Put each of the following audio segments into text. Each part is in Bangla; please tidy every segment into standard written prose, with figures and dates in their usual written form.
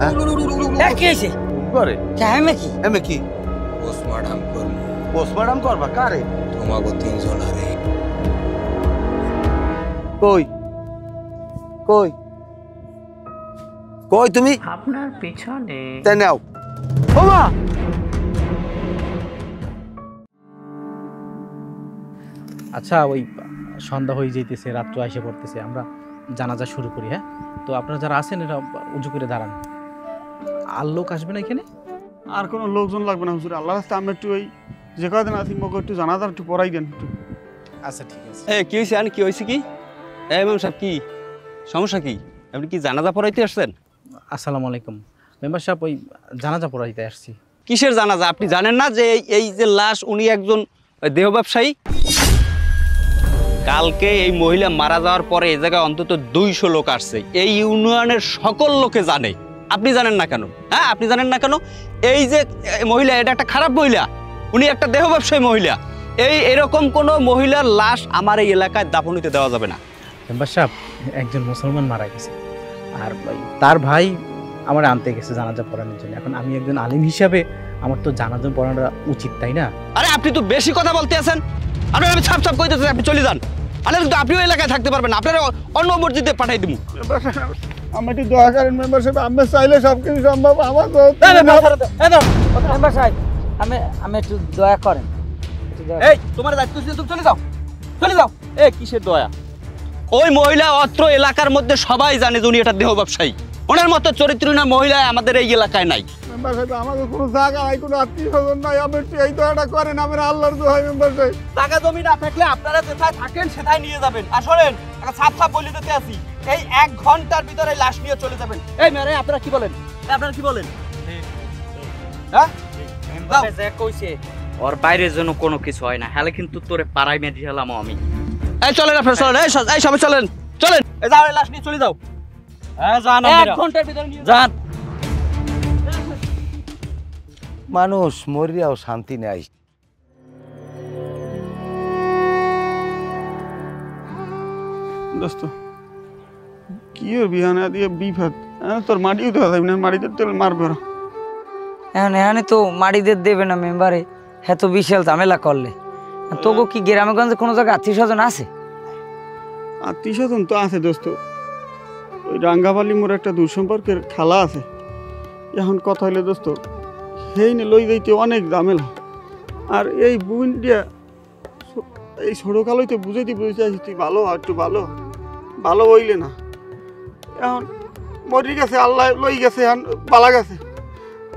কাকু কি হয়েছে করে এমে কি পোস্টমর্টম করবা কারে তোমাকে তিনজন আরে কই কই কই তুমি আপনার পিছনে তাই নাও ওমা আচ্ছা ওই সন্ধ্যা হয়ে যেতেছে, রাত্র এসে পড়তেছে, আমরা জানাজা শুরু করি। হ্যাঁ, তো আপনারা যারা আছেন এটা উঁচু করে দাঁড়ান। আর লোক আসবে না এখানে? আর কোনো লোকজন লাগবে না হুজুর, আল্লাহ রাস্তায় আমরা একটু ওই যে কয়দিন আছি মগে একটু জানাজা একটু পড়াই দেন একটু। আচ্ছা ঠিক আছে। কি হয়েছে? আর কি হয়েছে? কি ইমাম সাহেব, কি সমস্যা? কি আপনি কি জানাজা পড়াইতে আসছেন? আসসালামু আলাইকুম মেম্বার সাহেব, ওই জানাজা পড়াইতে আসছি। কিসের জানাজা? আপনি জানেন না যে এই যে লাশ, উনি একজন দেহ ব্যবসায়ী? কালকে এই মহিলা মারা যাওয়ার পরে এই জায়গায় অন্তত 200 লোক আসছে, এই ইউনিয়নের সকল লোকে জানে। আপনি জানেন না কেন? হ্যাঁ, আপনি জানেন না কেন? এই যে মহিলা, এটা একটা খারাপ মহিলা, উনি একটা দেহ ব্যবসায়ী মহিলা। এরকম কোনো মহিলার লাশ আমার এই এলাকায় দাফন হইতে দেওয়া যাবে না। মেম্বার সাহেব, একজন মুসলমান মারা গেছে, আর তার ভাই আমার আনতে গেছে জানাজা পড়ানোর জন্য। এখন আমি একজন আলিম হিসাবে আমার তো জানাজা পড়ানোটা উচিত, তাই না? আরে আপনি তো বেশি কথা বলতে আছেন। আমি ছাপ ছাপ কইতেছি, আপনি চলে যান। আরে কিন্তু আপনিও এলাকায় থাকতে পারবেন না, আপনারা অন্য মসজিদে পাঠাই দিব। আমি একটু দয়া করেন মেম্বার সাহেব, আমি চাইলে সব কিছু সম্ভব। আমার তো মেম্বার সাহেব আমি একটু দয়া করেন। এই তোমার দায়িত্ব ছিল, তুমি চলে যাও, চলে যাও। কিসের দয়া? ওই মহিলা অত্র এলাকার মধ্যে সবাই জানে যে উনি একটা দেহ ব্যবসায়ী। ওনার মতো চরিত্রহীন মহিলা আমাদের এই এলাকায় নাই। মেম্বার সাহেব, আমাদের কোনো জায়গা নাই, কোনো আত্মীয় স্বজন নাই, আমি একটু এই দয়াটা করেন, আমার আল্লাহর দোহাই মেম্বার সাহেব। টাকা জমি না থাকলে আপনারা যেথায় থাকেন সেটাই নিয়ে যাবেন। আসলেন একটা ছাপ ছাপ বলে দিতে আসি, এই 1 ঘন্টার ভিতরে লাশ নিয়ে চলে যাবেন। এই মেরে আপনারা কি বলেন? আপনারা কি বলেন? হ্যাঁ, মেম্বারে যে কইছে ওর বাইরের জন্য কোনো কিছু হয় না, হলে কিন্তু তোরে পাড়ায় মেরে হলাম আমি। এই চলেন আপনারা, চলেন, এই সবাই চলেন, চলেন, এই যাও, এই লাশ নিয়ে চলে যাও। হ্যাঁ জান, 1 ঘন্টার ভিতরে নিয়ে জান। মানুষ মরিয়াও শান্তি নেই। দোস্ত কি ওর বিহানা দিয়ে বিপদ, তোর মাটিও দেওয়া যাবে না, মাটিতে তেল মারবে ওরা। এখানে তো মাড়িদের দেবে না মেম্বারে, হ্যাঁ তো বিশাল ঝামেলা করলে। তোকে কি গ্রামেগঞ্জে কোনো জায়গায় আত্মীয় স্বজন আছে? আত্মীয় স্বজন তো আছে দোস্ত, ওই রাঙ্গাবালি মোর একটা দূর সম্পর্কের খালা আছে। এখন কথা হইলে দোস্ত, সেই নে লই যাইতে অনেক ঝামেলা। আর এই বুইন্ডিয়া এই ছোটকালইতে বুঝাইতে আসি তুই ভালো হ, একটু ভালো হইলে না। এখন মরি গেছে, আল্লাহ লই গেছে, এখন পালা গেছে,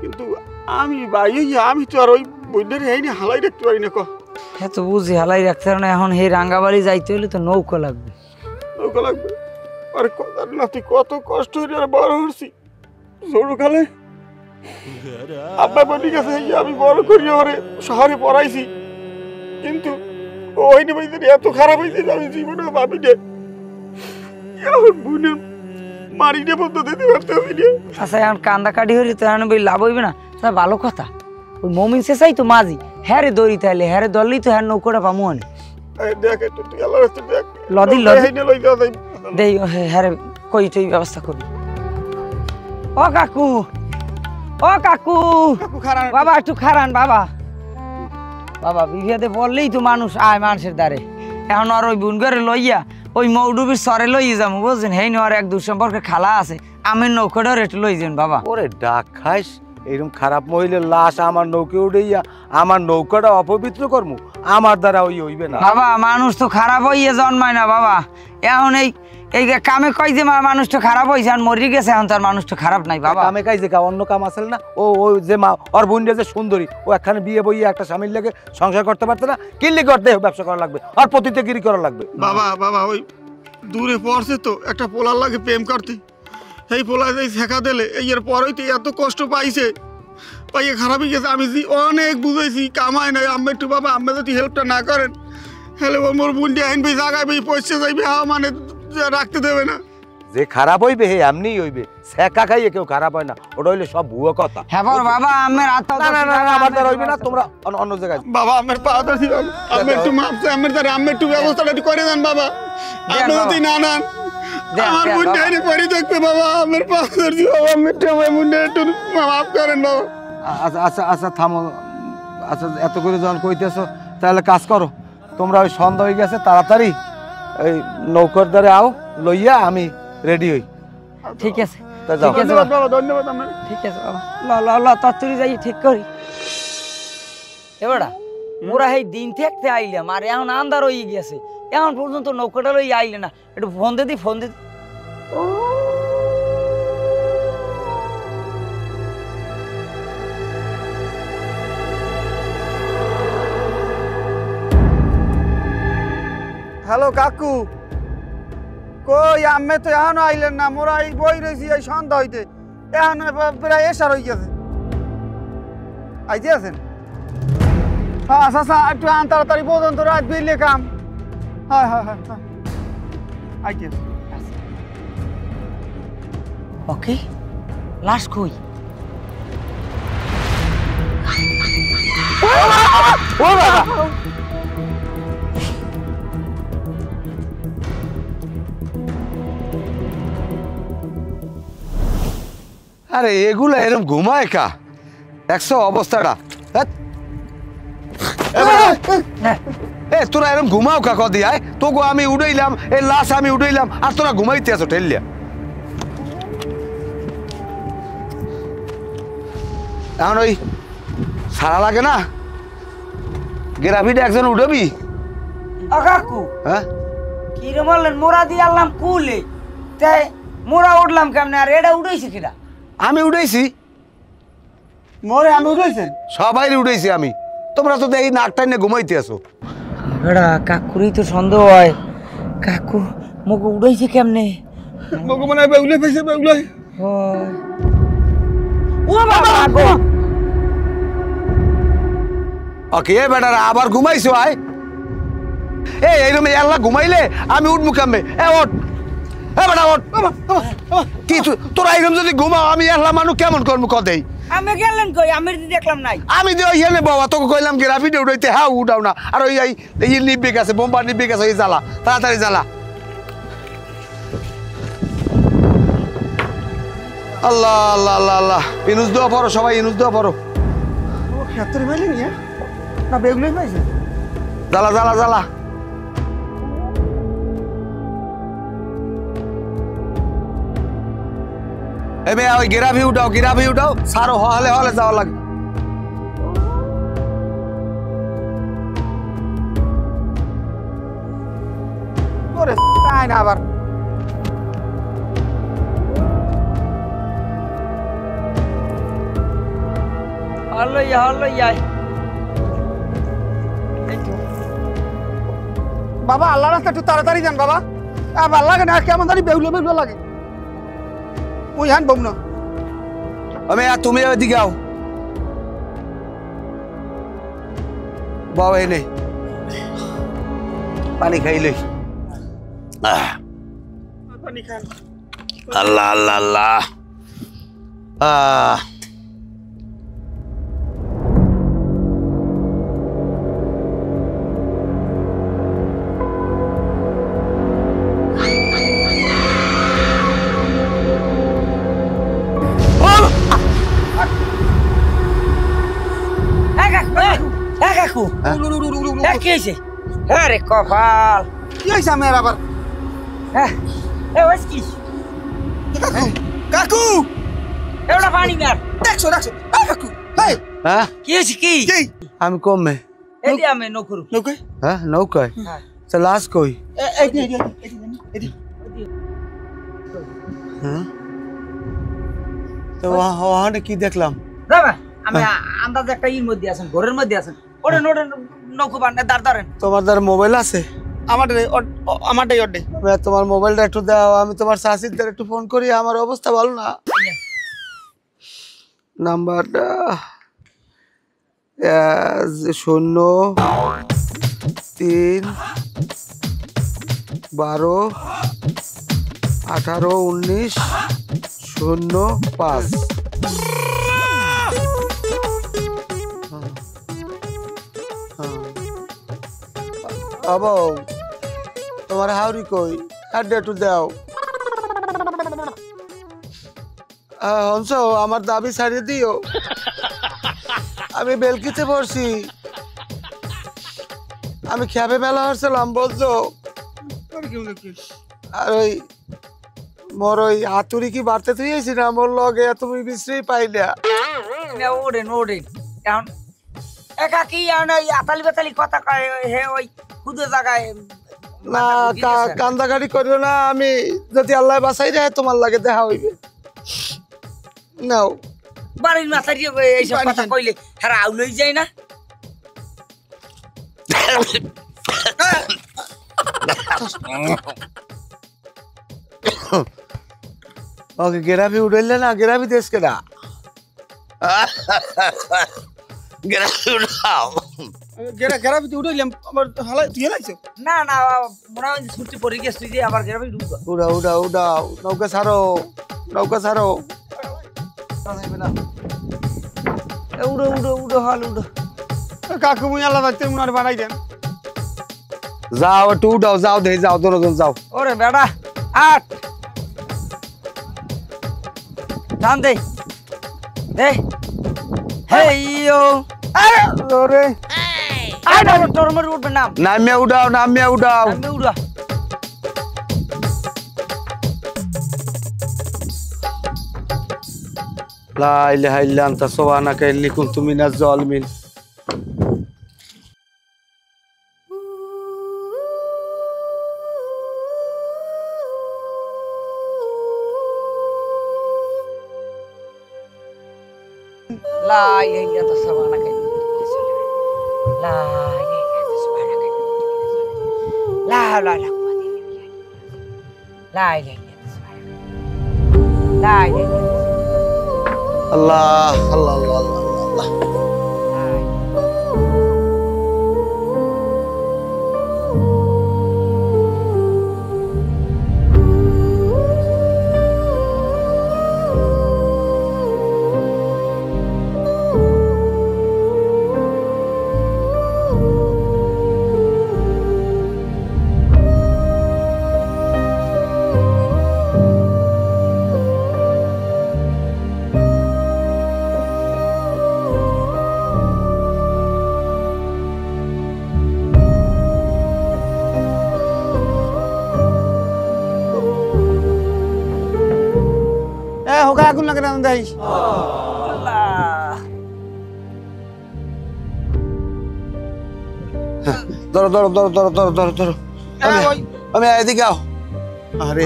কিন্তু আমি আমি তো আর ওই বইন্ডের এই নিয়ে হালাই রাখতে পারি না। হ্যাঁ তো বুঝি হালাই রাখতে পারে না। এখন এই রাঙ্গাবাড়ি যাইতে হলে তো নৌকা লাগবে। আর না তুই কত কষ্ট হয়ে আর বড় হচ্ছি ছোটকালে। আব্বা বলি গেছে আমি বড় করি ওরে শহরে পড়াইছি, কিন্তু ওই নিয়ে এত খারাপ হয়েছে আমি জীবনে ভাবি নে। বোনের মারি নে বলতে দিতে পারতেছি না। আচ্ছা এখন কান্দাকাটি হইলে তো এখন লাভ হইবে না। তা ভালো কথা, ওই মমিন শেষাই তো মাঝি, হ্যাঁ রে দড়ি তাইলে হ্যাঁ রে দললেই তো হ্যাঁ নৌকোটা পামু আনে। দেখ একটু তুই আল্লাহ রাস্তা দেখ, লদি দেই হ্যাঁ রে, কই তুই ব্যবস্থা করবি। ও কাকু, ও কাকু, বাবা একটু খারান বাবা। বাবা বিভিয়াতে বললেই তো মানুষ আয় মানুষের দ্বারে। এখন আর ওই বুন করে লইয়া ওই মৌডুবির সরে লইয়ে যাবো, বুঝছেন? হেই আর এক দূর সম্পর্কে খালা আছে, আমি নৌকাটার একটু লই যান বাবা। ওরে ডাক খাইস, এরকম খারাপ মহিলার লাশ আমার নৌকে উড়াইয়া আমার নৌকাটা অপবিত্র করমু, আমার দ্বারা ওই হইবে না বাবা। মানুষ তো খারাপ হইয়া জন্মায় না বাবা। এখন এই এই কামে কই যে মানুষ তো খারাপ হয়েছে, এখন মরি গেছে, এখন তার মানুষ তো খারাপ নাই বাবা। কামে কাজ অন্য কাম আসল না? ও ওই যে মা ওর বোনটা যে সুন্দরী, ও একখানে বিয়ে বইয়ে একটা স্বামীর লেগে সংসার করতে পারতো না? কিল্লি করতে ব্যবসা করা লাগবে, আর প্রতিযোগিরি করা লাগবে। বাবা ওই দূরে পড়ছে তো একটা পোলার লাগে প্রেম করতে, এই পোলা যে শেখা দিলে এর পরেই তো এত কষ্ট পাইছে, পাইয়ে খারাপই গেছে। আমি অনেক বুঝাইছি, কামাই নাই, আমি একটু বাবা আমি যদি হেল্পটা না করেন হলে মোর বোনটি আইনবি জায়গায় পয়সা যাইবে, মানে রাখতে দেবে না। যে খারাপ হইবে হে এমনি হইবে, শেখা খাইয়ে কেউ খারাপ হয় না, ওটা হইলে সব ভুয়ো কথা। হ্যাঁ বাবা আমার আমার দ্বারা হইবে না, তোমরা অন্য জায়গায়। বাবা আমার পা ধরছি, আমি একটু মাপছে, আমার দ্বারা আমি একটু ব্যবস্থাটা করে দেন বাবা। আপনি যদি না নেন আমার মুন্ডে আইনে পড়ে থাকবে বাবা, আমার পাশ ধরছি বাবা, মিঠে আমার মুন্ডে একটু মাফ করেন বাবা। আচ্ছা আচ্ছা আচ্ছা থামো। আচ্ছা এত করে যখন কইতেছো তাহলে কাজ করো, তোমরা ওই সন্ধ্যা হয়ে গেছে, তাড়াতাড়ি ওই নৌকার দ্বারে আও, লইয়া আমি রেডি হই। ঠিক আছে তা যাও। ঠিক আছে ধন্যবাদ বাবা, ধন্যবাদ আমার। ঠিক আছে বাবা, ল ল ল তত্তরি যাই ঠিক করি। এবারা মোরা এই দিন থাকতে আইলাম আর এখন আন্ধার হয়ে গেছে, এখন পর্যন্ত নৌকাটা লই আইলে না, একটু ফোন দিদি ফোন দিদি। হ্যালো কাকু, কই আমি তো এখনো আইলেন না, মোরা এই বই রয়েছি এই সন্ধ্যা হইতে, এখন প্রায় এসার হয়ে গেছে। আইতে আছেন? আচ্ছা আচ্ছা, একটু আন তাড়াতাড়ি পর্যন্ত রাত বিলে কাম। হ্যাঁ হ্যাঁ হ্যাঁ হ্যাঁ, আইতে আছেন। ওকে লাশ কই? ও বাবা, আরে এগুলো এরকম ঘুমায় কা? 100 অবস্থাটা। ধ্যাৎ। এ তোরা এরকম ঘুমাও কা কদি আয়? তোকে আমি উড়াইলাম, এই লাশ আমি উড়াইলাম, আর তোরা ঘুমাইতে আছো ঠেললিয়া। এখন ওই সারা লাগে না, গ্রাভিটা একজন উঠবি। ও কাকু হ্যাঁ কি রে বললেন, মোরা দিয়ে আনলাম কুলে, তাই মোরা উঠলাম কেমনে আর এটা উঠেছে কিনা? আমি উঠাইছি, মোরে আমি উঠেছেন? সবাই উঠাইছি আমি, তোমরা তো এই নাক টাইনে ঘুমাইতে আছো। বেড়া কাকুরই তো সন্দেহ হয়, কাকু মুখ উড়াইছে কেমনে? মগো মনে হয় বেউলে পাইছে, বেউলে। ও বাবা গো, ওকে বেটারা আবার ঘুমাইছো আয়। এইরকম আল্লাহ ঘুমাইলে আমি উঠবো কামে। ওঠ বেটা ওঠ। কি তোরা এইরকম যদি ঘুমাও আমি আল্লাহ মানুষ কেমন করবো কদেই? আমি গেলেন কই? আমি দেখলাম নাই। আমি যে ওইখানে বাবা তোকে কইলাম গ্রাফিটে উঠাইতে, হ্যাঁ উঠাও না। আর ওই এই নিবে গেছে, বোম্বা নিবে গেছে, এই জ্বালা, তাড়াতাড়ি জ্বালা। আল্লাহ আল্লাহ আল্লাহ আল্লাহ, ইনুস দেওয়া পড়ো সবাই, ইনুস দেওয়া পড়ো। ও খেতরে পাইলেন না, বেগুলোই পাইছে? জ্বালা জ্বালা জ্বালা। এবে ওই গেরাভি উঠাও, গেরাভি উঠাও, সারো হলে হলে যাওয়া লাগে। ওরে তাই না আবার। হলইয়া হলইয়া বাবা আল্লাহ রাস্তা একটু তাড়াতাড়ি যান বাবা, ভাল লাগে না, কেমন জানি বেউলে বেউলে লাগে। ওই হান বম না, আমি আর তুমি ওইদিকে আও। বাবা এই নেই, পানি খাইলে। পানি খান। আল্লাহ আল্লাহ আল্লাহ। কাকু কি হয়েছে? আরে কপাল, কি হয়েছে আমার আবার? কি কাকু এবার পানি না দেখছো দেখছো, কাকু হ্যাঁ কি হয়েছে? কি আমি কমে এদি আমি নকরু নৌকে, হ্যাঁ নৌকায় লাশ কই? হ্যাঁ তো ওখানে কি দেখলাম? দাদা আমি আন্দাজ একটা ইর মধ্যে আছেন, ঘরের মধ্যে আছেন, ওরে নোটে নৌকো বান্নে দাঁড় দাঁড়েন। তোমার দ্বারা মোবাইল আছে? আমারটাই অড্ডে। তোমার মোবাইলটা একটু দাও, আমি তোমার শাশির দ্বারা একটু ফোন করি, আমার অবস্থা ভালো না। নাম্বারটা 03 12 18 19 05। আবো তোমার হাওড়ি কই? আর একটু দাও। হংস আমার দাবি ছাড়িয়ে দিও আমি বেলকিতে পড়ছি আমি খেপে মেলা হচ্ছিলাম বলছো আর ওই মোর ওই হাতুড়ি কি বাড়তে তুইছি না মোর লগে তুমি বিশ্রী পাইলা ওড়েন ওড়েন এখন একা কি আতালি বাতালি কথা কয় হে ওই খুদে জায়গায় না কান্দাকাটি করিও না আমি যদি আল্লাহ বাঁচাই দেয় তোমার লাগে দেখা হইবে নাও বাড়ির মাথায় এইসব কথা কইলে হ্যাঁ আউলই যায় না ওকে গেরাবি উড়াইলে না গেরাবি দেশ কেনা গেরাবি উড়াও গেরাবিতে উঠাইলাম আবার হালাই তুই লাইছো না না মনে হয় ছুটি পড়ে গেছে তুই যে আবার গ্রামে ঢুকবো উড়াও উড়াও উড়াও নৌকা ছাড়ো নৌকা ছাড়ো উড়ো উড়ো উড়ো হল উড়ো কাকু মুই আল্লাহ রাখতে উনার বানাই দেন যাও একটু উঠাও যাও দেখি যাও দুজন যাও ওরে বেড়া আট টান দে দে হেইও আরে ওরে আট তোর মরে উঠবে নাম নামিয়া উঠাও নামিয়া উঠাও আমি উড়া লা ইলাহা ইল্লা আনতা সুবহানাকা ইন্নী কুনতু মিনাজ জালিমিন لا إله إلا أنت سبحانك إني كنت من الظالمين لا إله إلا أنت سبحانك إني كنت من الظالمين لا حول ولا قوة إلا بالله لا إله إلا أنت سبحانك لا إله إلا أنت আল্লাহ আল্লাহ আল্লাহ আল্লাহ হোকা আগুন লাগে না দেই ধরো ধরো ধরো ধরো ধরো ধরো ধরো আমি এদিকে আও আরে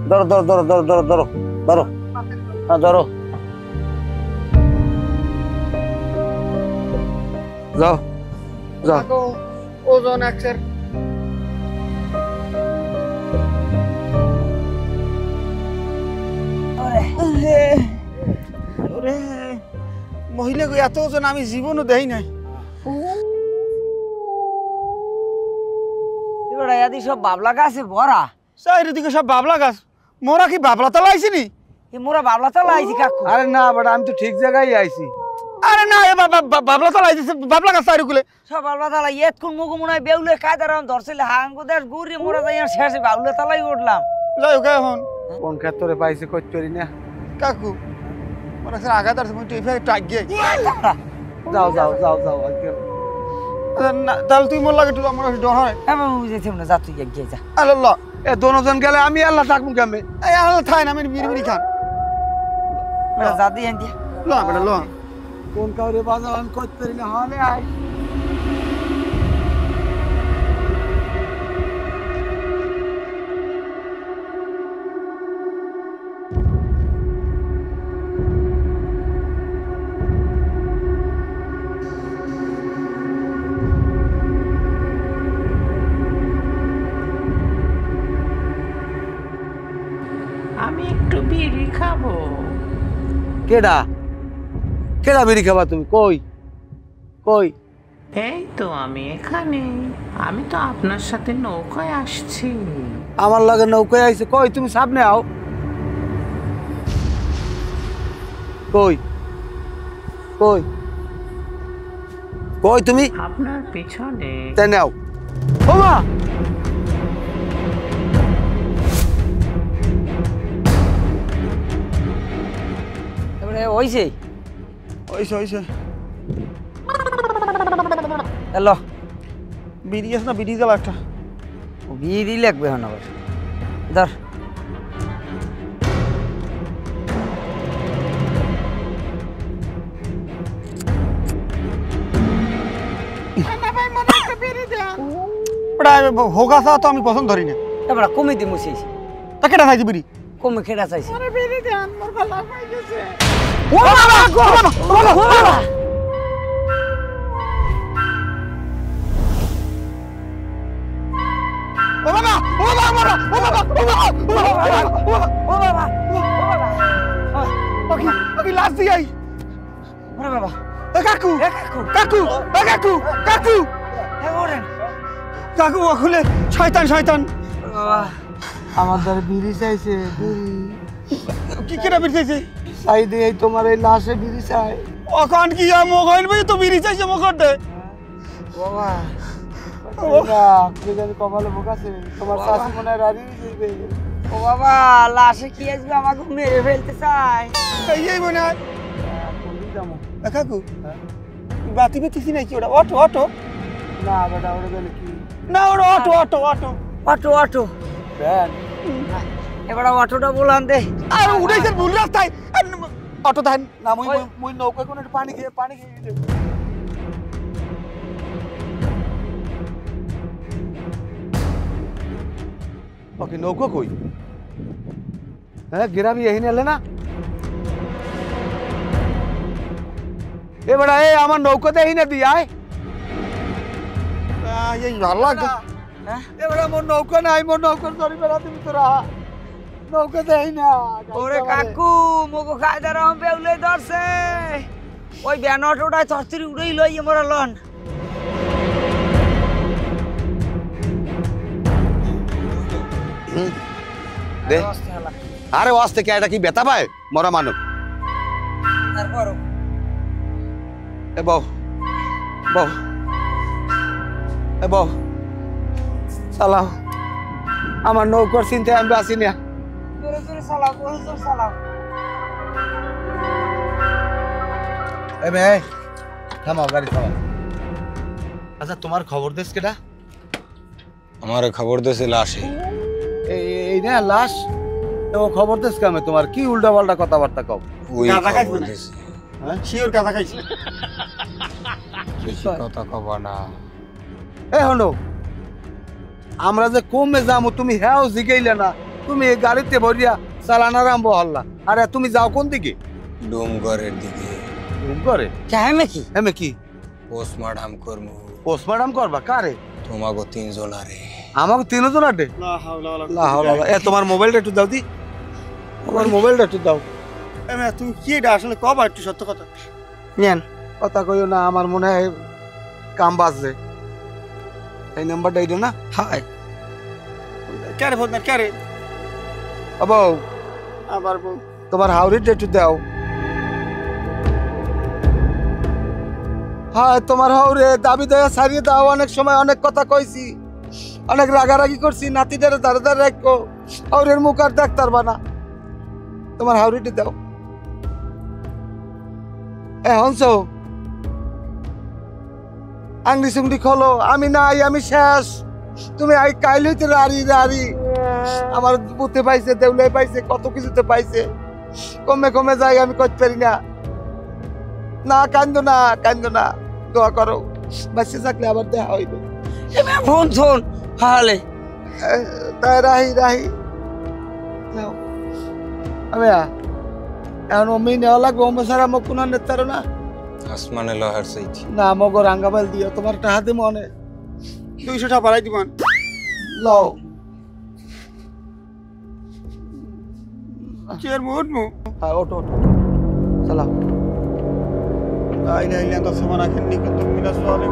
ধরো ধরো ধরো ধরো ধরো ধরো ধরো হ্যাঁ ধরো যাও যাও ওজন একসের ওরে মহিলা এত ওজন আমি জীবনও দেই নাই এবার এদি সব বাবলা গাছে ভরা চারিদিকে সব বাবলা গাছ মোরা কি বাবলা তলা আইছি নি এ মোরা বাবলা তো লাইছি কাকু আরে না বাট আমি তো ঠিক জায়গায় আইছি আরে না এ বাবলা তলা আইছে বাবলা গাছ চারিগুলে সব বাবলা তালা ইয়েত কোন মুগু মনে হয় বেউলে কায়দারাম ধরছিলে হাঙ্গু দেশ গুড়ি মোরা যাই শেষে বাবলা তালাই উঠলাম যাই হোক এখন কোন ক্ষেত্রে পাইছে কই পারি না কাকু মোরা স্যার আঘাত আছে মুই টিফে টাক গে যাও যাও যাও যাও তাহলে তুই মোর লাগে তুই আমার ডর হয় আমি বুঝেছিলাম না যা তুই গিয়ে যা আল্লাহ এ দোনোজন গেলে আমি আল্লাহ থাকবো কেমনে এই আল্লাহ থাই না আমি বিড়ি খান যা দিয়ে আন দিয়া লো বেটা লো কোন কাউরে বাজাও আমি কই পারি না হলে আই আমি একটু বিড়ি খাবো। কেডা কেডা বিড়ি খাবা তুমি কই কই এই তো আমি এখানে, আমি তো আপনার সাথে নৌকায় আসছি। আমার লাগে নৌকায় আইছে কই তুমি সামনে আও কই কই কই তুমি আপনার পিছনে। তাই নাও ওমা হইছে হইছে এলো বিড়ি আছে না বিড়ি জ্বালা একটা বিড়ি লাগবে হন আবার ধর হোগাছা তো আমি পছন্দ ধরি না এবার কমে দি মুছিস তা কেটা খাইছি বিড়ি কমে খেড়া চাইছি ও বাবা ও বাবা ও বাবা ও বাবা ও বাবা ও বাবা ও বাবা ওকে লাস্ট দিয়ে আই ওরে বাবা কাকু কাকু কাকু কাকু কাকু ওরেন কাকু ওখানে শয়তান শয়তান বাবা আমার দ্বারা বিড়ি চাইছে কি কেটা বিড়ি চাইছে চাই দিয়ে তোমার এই লাশে বিড়ি চাই ওখান কি মোগল ভাই তো বিড়ি চাইছে মোগল দে বাবা কপালে বোকাছে তোমার শাশি মনে হয় রাজি দিবে ও বাবা লাশে কি আসবে আমাকে মেরে ফেলতে চাই এই মনে হয় কাকু বাতি বেতিছি নাকি ওটা অটো অটো না বেটা ওরে গেলে কি না ওটা auto auto auto auto auto van এবার অটোটা বলান দে আর উড়াইছে ভুল রাস্তায় অটো দেন না মুই নৌকা কোন পানি খেয়ে ওকে নৌকো কই হ্যাঁ গ্রামে এই নেলে না এ বড়া এ আমার নৌকাতে এই না দিয়ে আয় এই ভালো লাগে এ বড়া মোর নৌকা নাই মোর নৌকার ধরি বেড়া তুমি তোরা নৌকাতে এই না ওরে কাকু মগো কায়দার আম বেউলে ধরছে ওই ব্যান অটোটা চরচরি উড়েই লই মোরা লন দে আরে ওয়াস্তে কে এটা কি বেতা পায় মরা মানব তারপর এ বউ বউ এ বউ চালাও আমার নৌকার চিন্তায় আমি আসি না জোরে জোরে চালাও জোরে জোরে চালাও এ মেয়ে থামাও গাড়ি থামাও আচ্ছা তোমার খবর দেশ কেটা हमारे खबर दे से लाश है এই না লাশ ও খবর দেশ কামে তোমার কি উল্টা পাল্টা কথাবার্তা কও वही गाता का खबर सुना? दे से শিওর কথা খাইছি किसी कथा कबा ना এ হনো আমরা যে কমে যাবো তুমি হ্যাঁ জিগাইলে না তুমি এই গাড়িতে ভরিয়া চালান আরম্ভ হল্লা আরে তুমি যাও কোন দিকে डूमगढ़ेर दिखे ঘুম করে চাহে কি এমে কি पोस्टमार्टम करमु পোস্টমর্টম করবা কারে তোমাগো তিনজন আরে আমাকে তিনজন আটে লা হাওলা ওয়ালা লা হাওলা ওয়ালা। এ তোমার মোবাইলটা একটু দাও দি আমার মোবাইলটা একটু দাও এমে তুমি কি এটা আসলে কবা একটু সত্য কথা নেন কথা কইও না আমার মনে হয় কাম বাজছে এই নাম্বারটা এইটা না হাই কারে ফোন কারে আবো আবার বউ তোমার হাওড়িটা একটু দাও হ্যাঁ তোমার হাওড়ে দাবি দেয়া ছাড়িয়ে দাও অনেক সময় অনেক কথা কইছি অনেক রাগারাগি করছি নাতিদের দাঁড়ে দাঁড়ে রাখো হাওড়ের মুখ আর দেখতে পারবা না তোমার হাওড়িটা দাও এ হংস আংলি সুংলি খোলো আমি নাই আমি শেষ তুমি আই কাইল হইতে রাড়ি রাড়ি আমার বুতে পাইছে দেউলে পাইছে কত কিছুতে পাইছে কমে কমে যাই আমি করতে পারি না না কান্দো না দোয়া করো বাচ্চা থাকলে আবার দেখা হইবে এমে ফোন শোন হালে তাই রাহি নাও। আমি এখন অমি নেওয়া লাগবে অমি ছাড়া মোক কোনো নেতার না আসমানে লহার সাইছি না মগো রাঙ্গাবাইল দিও তোমার টাহাতে মনে 200 টাকা বাড়াই দিবেন লও চেয়ার মুড মু হ্যাঁ ওটো চালাও আই না ইলান তো সমানা খেলনি কত মিলা সোয়ালে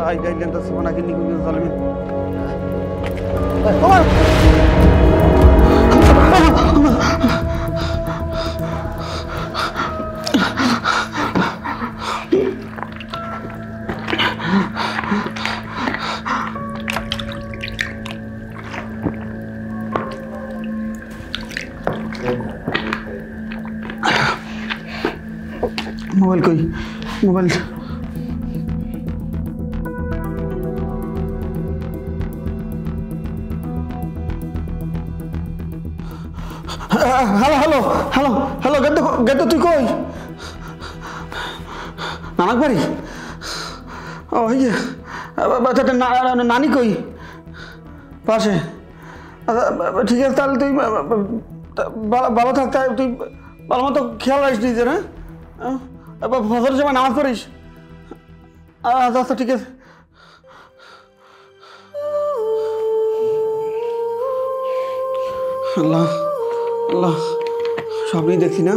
আই না ইলান তো সমানা খেলনি কত জালমি মোবাইল কই mobile hello hello hello hello গেদ্দ গেদ্দ তুই কই নানাক বাড়ি ও ইয়ে নানি কই পাশে ঠিক আছে তাহলে তুই ভালো থাক তাই তুই ভালো মতো খেয়াল রাখিস নিজের হ্যাঁ ফসলের সময় নামাজ পড়িস আচ্ছা আচ্ছা ঠিক আছে আল্লাহ আল্লাহ স্বপ্নই দেখছি না